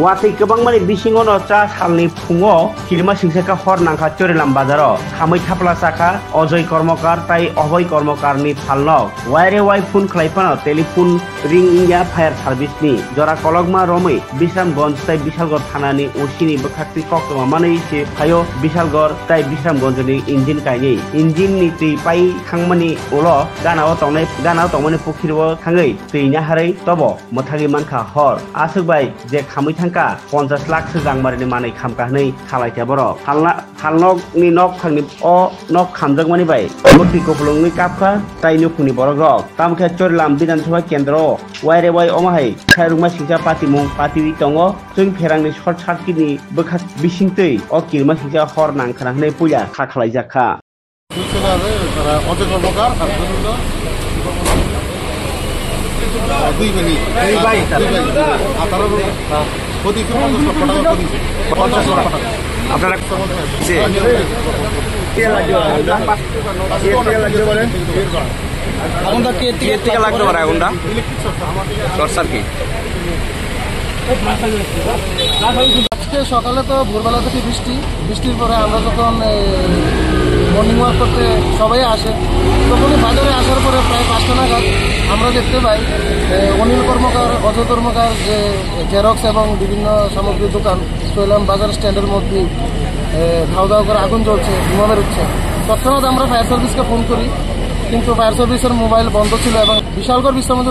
Watay kebang mani bisingono cha salni phungo kirma singsaka hor nangkha Chorilam bazaro khamai thapla saka Ojoy Kormokar tai Obhoy Kormokar ni thalno waire wai phone khlaipano telephone ring India fire service ni jora kologma romai Bisramganj tai Bishalgor thana ni osini bkhakti koktoma mani se phayo Bishalgor tai Bisramganj ni engine kaini engine ni tui pai khangmani ulo ganao tongmani pukhirbo thangai tuina harai tobo mothagi mankha hor asukbai je khamai 50 lakh सजां मारिनि मानै खामकाहनै खालायथिया बर' हालनक नि नक थांनि अ नक खामजों मानि bye मुर्ति कोफलंनि कापखा ताइनि खुनि बरग रक तामखे Chorilam बिधानसभा केन्द्र वाइरे वाइ अमाहाय खायरुमा सिंसा पार्टी मुं पार्टी दङ जों फेरांनि सर्ट सार्किटनि बोखा बिसिंतै अ किरमा सिंसा हर नांखानानै पुया खालायजाखा দুই মিনিট আপনারা আগুনটা কে থেকে লাগতে পারে আগুনটা শর্ট সার্কিট আজকে সকালে তো ভোরবেলা থেকে বৃষ্টির পরে আমরা যখন মর্নিং ওয়াক করতে সবাই আসে তখনই বাজারে আসার পরে প্রায় 5টা নাগাদ আমরা দেখতে পাই অনিল কর্মকার অজয় কর্মকার যে জেরক্স এবং বিভিন্ন সামগ্রীর দোকান চরিলাম বাজার স্ট্যান্ডের মধ্যে ধাও ধাও করে আগুন জ্বলছে ধোঁয়া বেরোচ্ছে তৎক্ষণাৎ আমরা ফায়ার সার্ভিসকে ফোন করি কিন্তু ফায়ার সার্ভিসের মোবাইল বন্ধ ছিল এবং বিশালগড় বিশ্রামন্ত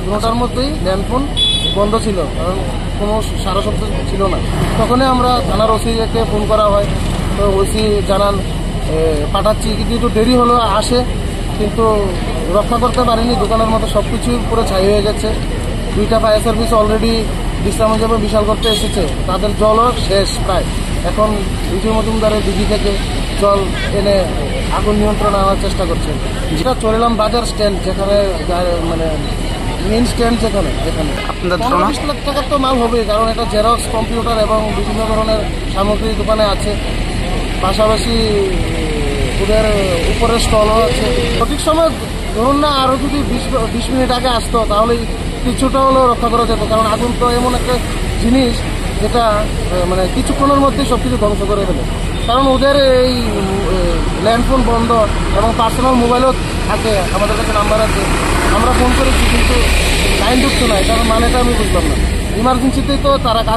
দুটার মধ্যেই ল্যান্ডফোন বন্ধ ছিল কারণ কোনো সারা শব্দ ছিল না তখনই আমরা থানার ওসিকে ফোন করা হয় তো ওসি জানান পাঠাচ্ছি কিন্তু একটু দেরি হলো আসে কিন্তু রক্ষা করতে পারেনি দোকানের মতো সব কিছুই পুরো ছাই হয়ে গেছে 2টা ফায়ার সার্ভিস অলরেডি বিশ্রামগঞ্জ এবং বিশালগড়তে এসেছে তাদের জলও শেষ প্রায় এখন বিজয় মজুমদারের দিঘি থেকে জল এনে আগুন নিয়ন্ত্রণে আনার চেষ্টা করছে যেটা Chorilam বাজার স্ট্যান্ড যেখানে মানে মেইন স্ট্যান্ড যেখানে 20 লাখ টাকার তো মাল হবে কারণ এটা জেরক্স কম্পিউটার এবং বিভিন্ন ধরনের সামগ্রী দোকানে আছে পাশাপাশি ওদের উপরে স্টলও আছে সঠিক সময় ধরুন না আরও যদি 20 মিনিট আগে আসতো তাহলে কিছুটা হলেও রক্ষা করা যেত কারণ আগুন তো এমন একটা জিনিস যেটা মানে কিছুক্ষণের মধ্যেই সব কিছু ধ্বংস করে ফেলে কারণ ওদের এই ল্যান্ডফোন বন্ধ এবং পার্সোনাল মোবাইলও থাকে আমাদের কাছে নাম্বার আছে আমরা ফোন করেছি কিন্তু লাইন ঢুকছে না এটার মানেটা আমি বুঝলাম না ইমার্জেন্সিতেই তো তারা কাজ